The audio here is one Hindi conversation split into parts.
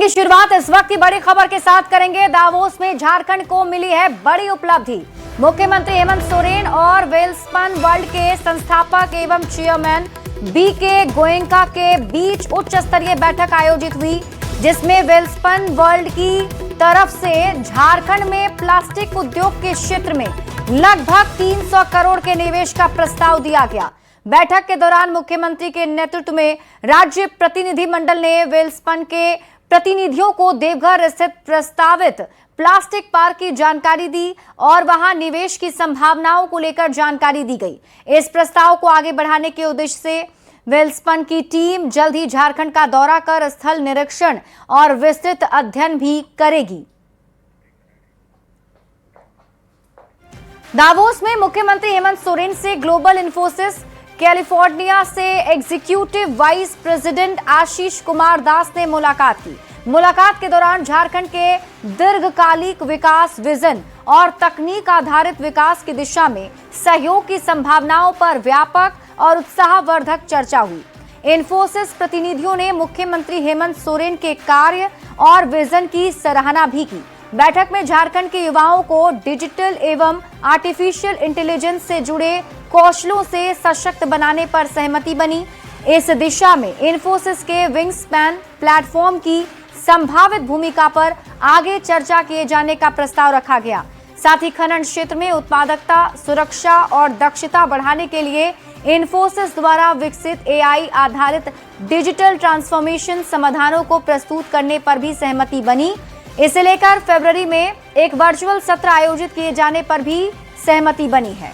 की शुरुआत इस वक्त की बड़ी खबर के साथ करेंगे। दावोस में झारखंड को मिली है बड़ी उपलब्धि। मुख्यमंत्री हेमंत सोरेन और वेलस्पन वर्ल्ड के संस्थापक एवं चेयरमैन बीके गोयनका के बीच उच्च स्तरीय बैठक आयोजित हुई, जिसमें वेलस्पन वर्ल्ड की तरफ से झारखंड में प्लास्टिक उद्योग के क्षेत्र में लगभग 300 करोड़ के निवेश का प्रस्ताव दिया गया। बैठक के दौरान मुख्यमंत्री के नेतृत्व में राज्य प्रतिनिधि मंडल ने वेलस्पन के प्रतिनिधियों को देवघर स्थित प्रस्तावित प्लास्टिक पार्क की जानकारी दी और वहां निवेश की संभावनाओं को लेकर जानकारी दी गई। इस प्रस्ताव को आगे बढ़ाने के उद्देश्य से वेलस्पन की टीम जल्द ही झारखंड का दौरा कर स्थल निरीक्षण और विस्तृत अध्ययन भी करेगी। दावोस में मुख्यमंत्री हेमंत सोरेन से ग्लोबल इन्फोसिस कैलिफोर्निया से executive vice president Ashish Kumar Das ने मुलाकात की। मुलाकात के दौरान झारखंड के दीर्घकालिक विकास विजन और तकनीक आधारित विकास की दिशा में सहयोग की संभावनाओं पर व्यापक और उत्साहवर्धक चर्चा हुई। इन्फोसिस प्रतिनिधियों ने मुख्यमंत्री हेमंत सोरेन के कार्य और विजन की सराहना भी की। बैठक में झारखंड के युवाओं को डिजिटल एवं आर्टिफिशियल इंटेलिजेंस से जुड़े कौशलों से सशक्त बनाने पर सहमति बनी। इस दिशा में इन्फोसिस के विंगस्पैन प्लेटफॉर्म की संभावित भूमिका पर आगे चर्चा किए जाने का प्रस्ताव रखा गया। साथ ही खनन क्षेत्र में उत्पादकता, सुरक्षा और दक्षता बढ़ाने के लिए इन्फोसिस द्वारा विकसित एआई आधारित डिजिटल ट्रांसफॉर्मेशन समाधानों को प्रस्तुत करने पर भी सहमति बनी। इसे लेकर फरवरी में एक वर्चुअल सत्र आयोजित किए जाने पर भी सहमति बनी है।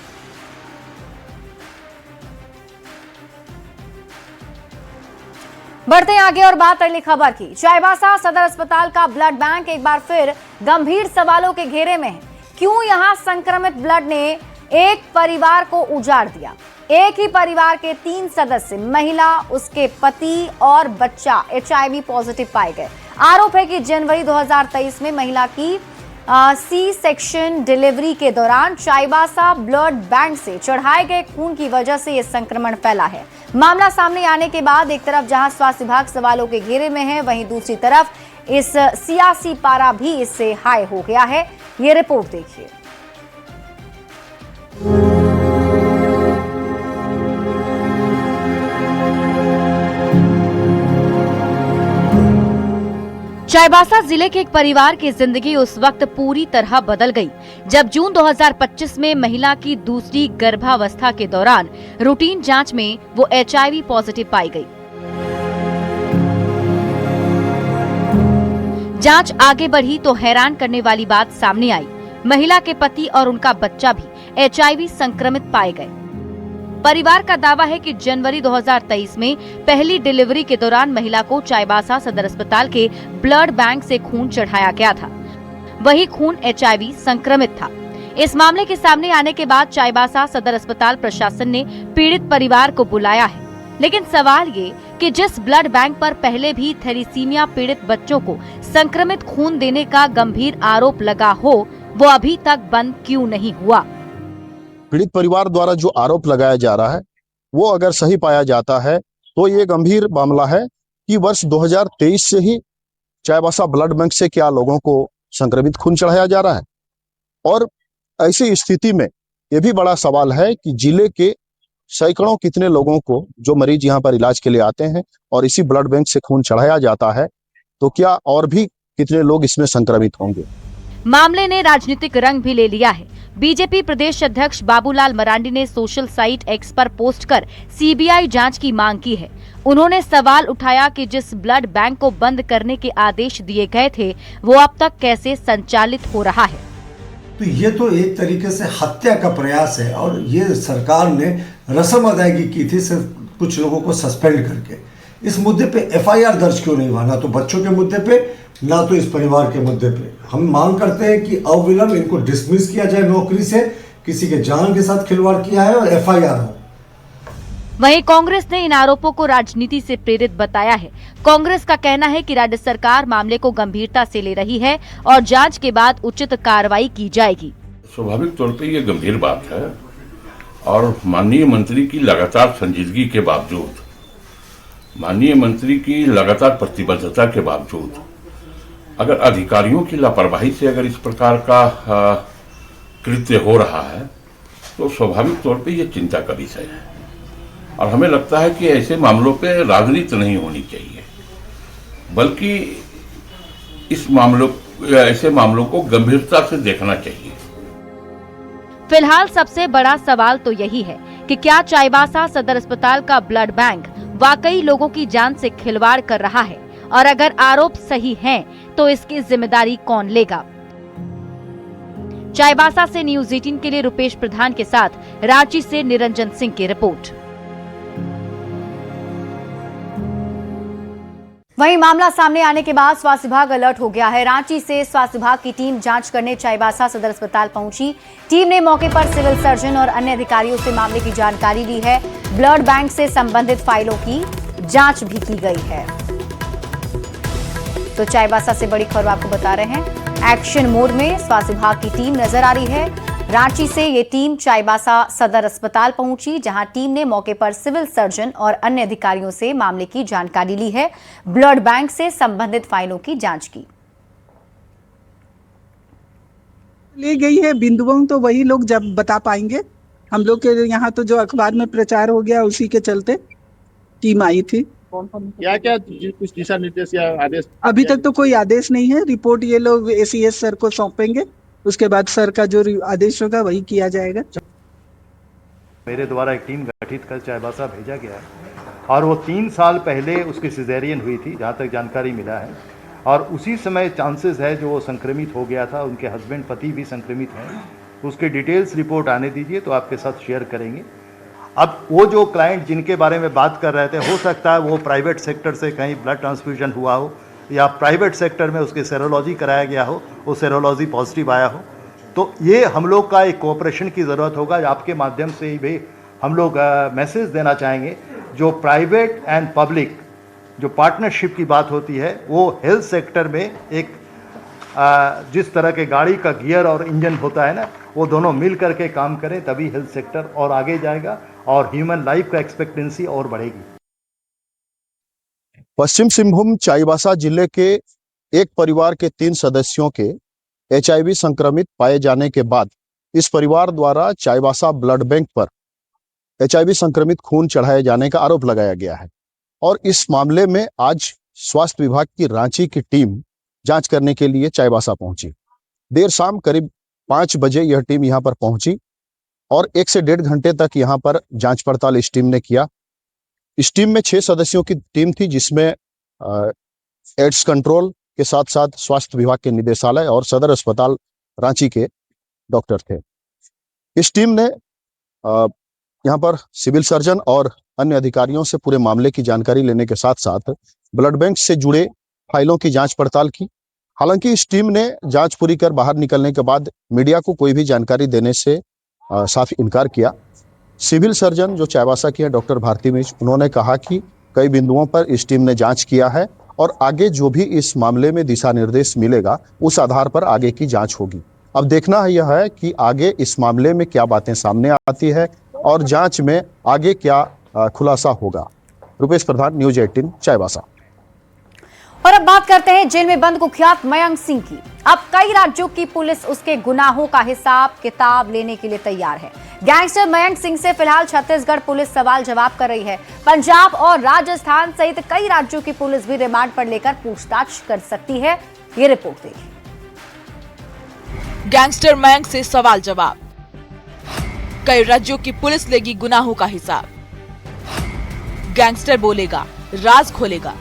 बढ़ते हैं आगे और बात अगली खबर की। चाईबासा सदर अस्पताल का ब्लड बैंक एक बार फिर गंभीर सवालों के घेरे में है। क्यों यहां संक्रमित ब्लड ने एक परिवार को उजाड़ दिया? एक ही परिवार के 3 सदस्य, महिला, उसके पति और बच्चा एचआईवी पॉजिटिव पाए गए। आरोप है कि जनवरी 2023 में महिला की सी सेक्शन डिलीवरी के दौरान चाईबासा ब्लड बैंक से चढ़ाए गए खून की वजह से यह संक्रमण फैला है। मामला सामने आने के बाद एक तरफ जहां स्वास्थ्य विभाग सवालों के घेरे में है, वहीं दूसरी तरफ इस सियासी पारा भी इससे हाई हो गया है। ये रिपोर्ट देखिए। चाईबासा जिले के एक परिवार की जिंदगी उस वक्त पूरी तरह बदल गई जब जून 2025 में महिला की दूसरी गर्भावस्था के दौरान रूटीन जांच में वो एचआईवी पॉजिटिव पाई गई। जांच आगे बढ़ी तो हैरान करने वाली बात सामने आई। महिला के पति और उनका बच्चा भी एचआईवी संक्रमित पाए गए। परिवार का दावा है कि जनवरी 2023 में पहली डिलीवरी के दौरान महिला को चाईबासा सदर अस्पताल के ब्लड बैंक से खून चढ़ाया गया था। वही खून एचआईवी संक्रमित था। इस मामले के सामने आने के बाद चाईबासा सदर अस्पताल प्रशासन ने पीड़ित परिवार को बुलाया है। लेकिन सवाल ये कि जिस ब्लड बैंक पर पहले भी थैलीसीमिया पीड़ित बच्चों को संक्रमित खून देने का गंभीर आरोप लगा हो, वो अभी तक बंद क्यों नहीं हुआ? पीड़ित परिवार द्वारा जो आरोप लगाया जा रहा है वो अगर सही पाया जाता है तो ये गंभीर मामला है कि वर्ष 2023 से ही चाईबासा ब्लड बैंक से क्या लोगों को संक्रमित खून चढ़ाया जा रहा है। और ऐसी स्थिति में ये भी बड़ा सवाल है कि जिले के सैकड़ों कितने लोगों को जो मरीज यहाँ पर इलाज के लिए आते हैं और इसी ब्लड बैंक से खून चढ़ाया जाता है, तो क्या और भी कितने लोग इसमें संक्रमित होंगे। मामले ने राजनीतिक रंग भी ले लिया है। बीजेपी प्रदेश अध्यक्ष बाबूलाल मरांडी ने सोशल साइट एक्स पर पोस्ट कर सीबीआई जांच की मांग की है। उन्होंने सवाल उठाया कि जिस ब्लड बैंक को बंद करने के आदेश दिए गए थे वो अब तक कैसे संचालित हो रहा है। तो ये तो एक तरीके से हत्या का प्रयास है और ये सरकार ने रस्म अदायगी की थी सिर्फ कुछ लोगों को सस्पेंड करके। इस मुद्दे पे एफआईआर दर्ज क्यों नहीं हुआ? ना तो बच्चों के मुद्दे पे, ना तो इस परिवार के मुद्दे पे। हम मांग करते हैं कि अविलंब इनको डिसमिस किया जाए नौकरी से। किसी के जान के साथ खिलवाड़ किया है और एफआईआर हो। वहीं कांग्रेस ने इन आरोपों को राजनीति से प्रेरित बताया है। कांग्रेस का कहना है कि राज्य सरकार मामले को गंभीरता से ले रही है और जांच के बाद उचित कार्रवाई की जाएगी। स्वाभाविक तौर पे ये गंभीर बात है और माननीय मंत्री की लगातार संजीदगी के बावजूद, माननीय मंत्री की लगातार प्रतिबद्धता के बावजूद अगर अधिकारियों की लापरवाही से अगर इस प्रकार का कृत्य हो रहा है तो स्वाभाविक तौर पे ये चिंता का विषय है। और हमें लगता है कि ऐसे मामलों पे राजनीति नहीं होनी चाहिए, बल्कि ऐसे मामलों को गंभीरता से देखना चाहिए। फिलहाल सबसे बड़ा सवाल तो यही है कि क्या चाईबासा सदर अस्पताल का ब्लड बैंक वाकई लोगों की जान से खिलवाड़ कर रहा है, और अगर आरोप सही हैं, तो इसकी जिम्मेदारी कौन लेगा। चाईबासा से न्यूज़ 18 के लिए रुपेश प्रधान के साथ रांची से निरंजन सिंह की रिपोर्ट। वहीं मामला सामने आने के बाद स्वास्थ्य विभाग अलर्ट हो गया है। रांची से स्वास्थ्य विभाग की टीम जांच करने चाईबासा सदर अस्पताल पहुंची। टीम ने मौके पर सिविल सर्जन और अन्य अधिकारियों से मामले की जानकारी ली है। ब्लड बैंक से संबंधित फाइलों की जांच भी की गई है। तो चाईबासा से बड़ी खबर आपको बता रहे हैं। एक्शन मोड में स्वास्थ्य विभाग की टीम नजर आ रही है। रांची से ये टीम चाईबासा सदर अस्पताल पहुंची, जहां टीम ने मौके पर सिविल सर्जन और अन्य अधिकारियों से मामले की जानकारी ली है। ब्लड बैंक से संबंधित फाइलों की जांच की ले गई है। बिंदुओं तो वही लोग जब बता पाएंगे। हम लोग के यहाँ तो जो अखबार में प्रचार हो गया उसी के चलते टीम आई थी। क्या क्या कुछ दिशा निर्देश या आदेश? अभी तक तो कोई आदेश नहीं है। रिपोर्ट ये लोग एसीएस सर को सौंपेंगे, उसके बाद सर का जो आदेश होगा वही किया जाएगा। मेरे द्वारा एक टीम गठित कर चाईबासा भेजा गया है और वो 3 साल पहले उसकी सिजेरियन हुई थी, जहाँ तक जानकारी मिला है, और उसी समय चांसेस है जो वो संक्रमित हो गया था। उनके हस्बैंड पति भी संक्रमित हैं, उसके डिटेल्स रिपोर्ट आने दीजिए तो आपके साथ शेयर करेंगे। अब वो जो क्लाइंट जिनके बारे में बात कर रहे थे, हो सकता है वो प्राइवेट सेक्टर से कहीं ब्लड ट्रांसफ्यूजन हुआ हो या प्राइवेट सेक्टर में उसके सेरोलॉजी कराया गया हो, वो सेरोलॉजी पॉजिटिव आया हो। तो ये हम लोग का एक कोऑपरेशन की ज़रूरत होगा। आपके माध्यम से ही भी हम लोग मैसेज देना चाहेंगे, जो प्राइवेट एंड पब्लिक जो पार्टनरशिप की बात होती है, वो हेल्थ सेक्टर में एक जिस तरह के गाड़ी का गियर और इंजन होता है ना, वो दोनों मिल करके काम करें, तभी हेल्थ सेक्टर और आगे जाएगा और ह्यूमन लाइफ का एक्सपेक्टेंसी और बढ़ेगी। पश्चिम सिंहभूम चाईबासा जिले के एक परिवार के 3 सदस्यों के HIV संक्रमित पाए जाने के बाद इस परिवार द्वारा चाईबासा ब्लड बैंक पर HIV संक्रमित खून चढ़ाए जाने का आरोप लगाया गया है। और इस मामले में आज स्वास्थ्य विभाग की रांची की टीम जांच करने के लिए चाईबासा पहुंची। देर शाम करीब 5 बजे यह टीम यहां पर पहुंची और 1 से 1.5 घंटे तक यहां पर जांच पड़ताल इस टीम ने किया। इस टीम में 6 सदस्यों की टीम थी, जिसमें एड्स कंट्रोल के साथ साथ स्वास्थ्य विभाग के निदेशालय और सदर अस्पताल रांची के डॉक्टर थे। इस टीम ने यहां पर सिविल सर्जन और अन्य अधिकारियों से पूरे मामले की जानकारी लेने के साथ साथ ब्लड बैंक से जुड़े फाइलों की जांच पड़ताल की। हालांकि इस टीम ने जांच पूरी कर बाहर निकलने के बाद मीडिया को कोई भी जानकारी देने से साफ इनकार किया। सिविल सर्जन जो चाईबासा की है डॉक्टर भारती मिश्र, उन्होंने कहा कि कई बिंदुओं पर इस टीम ने जांच किया है और आगे जो भी इस मामले में दिशा निर्देश मिलेगा उस आधार पर आगे की जांच होगी। अब देखना यह है कि आगे इस मामले में क्या बातें सामने आती है और जांच में आगे क्या खुलासा होगा। रुपेश प्रधान, न्यूज़ 18 चाईबासा। और अब बात करते हैं जेल में बंद कुख्यात मयंक सिंह की। अब कई राज्यों की पुलिस उसके गुनाहों का हिसाब किताब लेने के लिए तैयार है। गैंगस्टर मयंक सिंह से फिलहाल छत्तीसगढ़ पुलिस सवाल जवाब कर रही है। पंजाब और राजस्थान सहित कई राज्यों की पुलिस भी रिमांड पर लेकर पूछताछ कर सकती है। ये रिपोर्ट देखिए। गैंगस्टर मयंक से सवाल जवाब, कई राज्यों की पुलिस लेगी गुनाहों का हिसाब। गैंगस्टर बोलेगा, राज खोलेगा।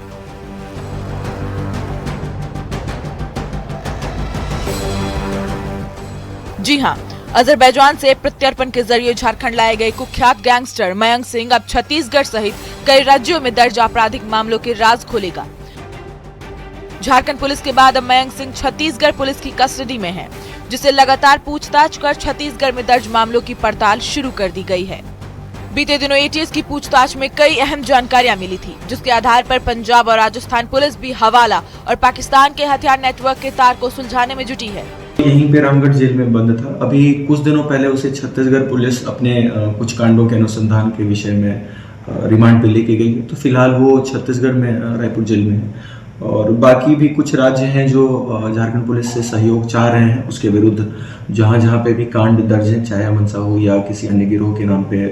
जी हां, अजरबैजान से प्रत्यर्पण के जरिए झारखंड लाए गए कुख्यात गैंगस्टर मयंक सिंह अब छत्तीसगढ़ सहित कई राज्यों में दर्ज आपराधिक मामलों के राज खोलेगा। झारखंड पुलिस के बाद अब मयंक सिंह छत्तीसगढ़ पुलिस की कस्टडी में है, जिसे लगातार पूछताछ कर छत्तीसगढ़ में दर्ज मामलों की पड़ताल शुरू कर दी गई है। बीते दिनों एटीएस की पूछताछ में कई अहम जानकारियां मिली थी, जिसके आधार पर पंजाब और राजस्थान पुलिस भी हवाला और पाकिस्तान के हथियार नेटवर्क के तार को सुलझाने में जुटी है। यहीं पे रामगढ़ जेल में बंद था। अभी कुछ दिनों पहले उसे छत्तीसगढ़ पुलिस अपने कुछ कांडों के अनुसंधान के विषय में रिमांड पे लेके गई है। तो फिलहाल वो छत्तीसगढ़ में रायपुर जेल में है और बाकी भी कुछ राज्य हैं जो झारखंड पुलिस से सहयोग चाह रहे हैं। उसके विरुद्ध जहाँ जहाँ पे भी कांड दर्ज है, चाहे अमनसा हो या किसी अन्य गिरोह के नाम पे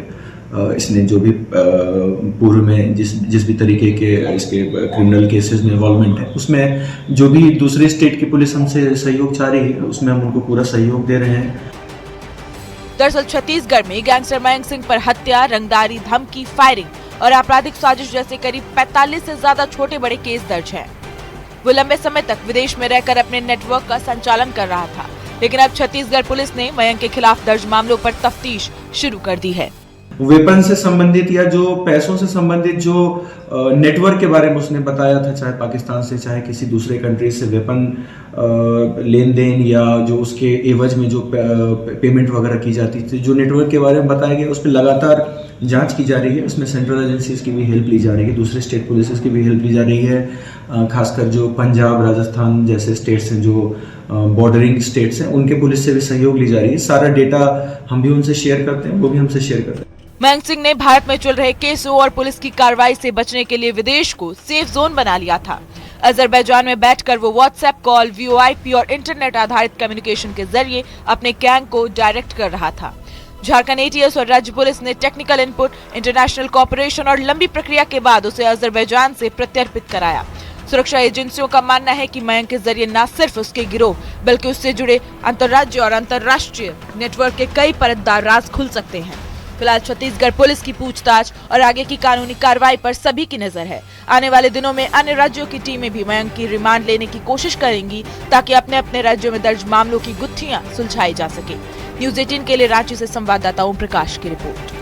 इसने जो भी पूर्व में जिस भी तरीके के इसके क्रिमिनल केसेस में इन्वॉल्वमेंट है, उसमें जो भी दूसरे स्टेट की पुलिस हमसे सहयोग चाह रही है, उसमें हम उनको पूरा सहयोग दे रहे हैं। दरअसल छत्तीसगढ़ में गैंगस्टर मयंक सिंह पर हत्या, रंगदारी, धमकी, फायरिंग और आपराधिक साजिश जैसे करीब 45 से ज्यादा छोटे बड़े केस दर्ज हैं। वो लंबे समय तक विदेश में रहकर अपने नेटवर्क का संचालन कर रहा था, लेकिन अब छत्तीसगढ़ पुलिस ने मयंक के खिलाफ दर्ज मामलों पर तफ्तीश शुरू कर दी है। वेपन से संबंधित या जो पैसों से संबंधित जो नेटवर्क के बारे में उसने बताया था, चाहे पाकिस्तान से चाहे किसी दूसरे कंट्री से वेपन लेन देन या जो उसके एवज में जो पेमेंट वगैरह की जाती थी, जो नेटवर्क के बारे में बताया गया, उस पर लगातार जांच की जा रही है। उसमें सेंट्रल एजेंसीज की भी हेल्प ली जा रही है, दूसरे स्टेट पुलिस की भी हेल्प ली जा रही है। खासकर जो पंजाब, राजस्थान जैसे स्टेट्स हैं, जो बॉर्डरिंग स्टेट्स हैं, उनके पुलिस से भी सहयोग ली जा रही है। सारा डेटा हम भी उनसे शेयर करते हैं, वो भी हमसे शेयर करते हैं। मयंक सिंह ने भारत में चल रहे केसों और पुलिस की कार्रवाई से बचने के लिए विदेश को सेफ जोन बना लिया था। अजरबैजान में बैठकर वो व्हाट्सएप कॉल, वीओआईपी और इंटरनेट आधारित कम्युनिकेशन के जरिए अपने गैंग को डायरेक्ट कर रहा था। झारखंड एटीएस और राज्य पुलिस ने टेक्निकल इनपुट, इंटरनेशनल कोऑपरेशन और लंबी प्रक्रिया के बाद उसे अजरबैजान से प्रत्यर्पित कराया। सुरक्षा एजेंसियों का मानना है कि मयंक के जरिए न सिर्फ उसके गिरोह बल्कि उससे जुड़े अंतर्राज्य और अंतर्राष्ट्रीय नेटवर्क के कई परतदार राज खुल सकते हैं। फिलहाल छत्तीसगढ़ पुलिस की पूछताछ और आगे की कानूनी कार्रवाई पर सभी की नजर है। आने वाले दिनों में अन्य राज्यों की टीमें भी मयंक की रिमांड लेने की कोशिश करेंगी ताकि अपने अपने राज्यों में दर्ज मामलों की गुत्थियां सुलझाई जा सके। न्यूज़ 18 के लिए रांची से संवाददाता ओम प्रकाश की रिपोर्ट।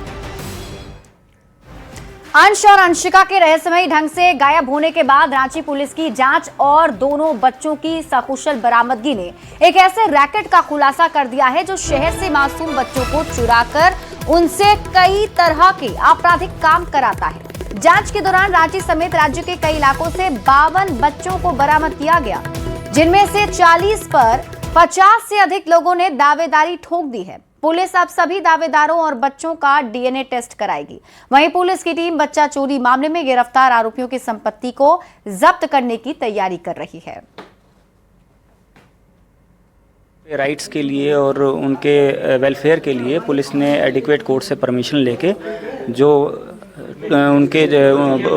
अंश और अंशिका के रहस्यमयी ढंग से गायब होने के बाद रांची पुलिस की जांच और दोनों बच्चों की सकुशल बरामदगी ने एक ऐसे रैकेट का खुलासा कर दिया है जो शहर से मासूम बच्चों को चुराकर उनसे कई तरह के आपराधिक काम कराता है। जांच के दौरान रांची समेत राज्य के कई इलाकों से 52 बच्चों को बरामद किया गया, जिनमें से 40 पर 50 से अधिक लोगों ने दावेदारी ठोक दी है। पुलिस अब सभी दावेदारों और बच्चों का डीएनए टेस्ट कराएगी। वहीं पुलिस की टीम बच्चा चोरी मामले में गिरफ्तार आरोपियों की संपत्ति को जब्त करने की तैयारी कर रही है। राइट्स के लिए और उनके वेलफेयर के लिए पुलिस ने एडिक्वेट कोर्ट से परमिशन लेके जो उनके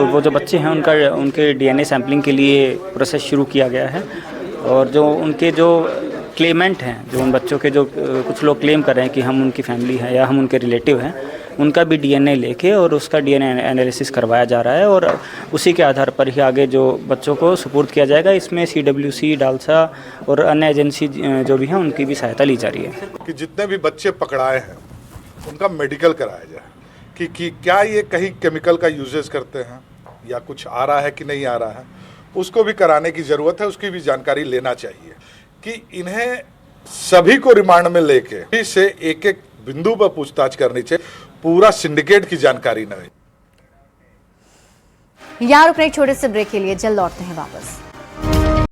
वो जो बच्चे हैं उनके डीएनए सैंपलिंग के लिए प्रोसेस शुरू किया गया है। और जो उनके जो क्लेमेंट हैं, जो उन बच्चों के जो कुछ लोग क्लेम कर रहे हैं कि हम उनकी फैमिली हैं या हम उनके रिलेटिव हैं, उनका भी डीएनए लेके और उसका डीएनए एनालिसिस करवाया जा रहा है और उसी के आधार पर ही आगे जो बच्चों को सुपुर्द किया जाएगा। इसमें सीडब्ल्यूसी, डालसा और अन्य एजेंसी जो भी हैं उनकी भी सहायता ली जा रही है कि जितने भी बच्चे पकड़ाए हैं उनका मेडिकल कराया जाए कि क्या ये कहीं केमिकल का यूजेस करते हैं या कुछ आ रहा है कि नहीं आ रहा है, उसको भी कराने की ज़रूरत है। उसकी भी जानकारी लेना चाहिए कि इन्हें सभी को रिमांड में लेके से एक एक बिंदु पर पूछताछ करनी चाहिए, पूरा सिंडिकेट की जानकारी न हो। यहाँ रुकने एक छोटे से ब्रेक के लिए, जल्द लौटते हैं वापस।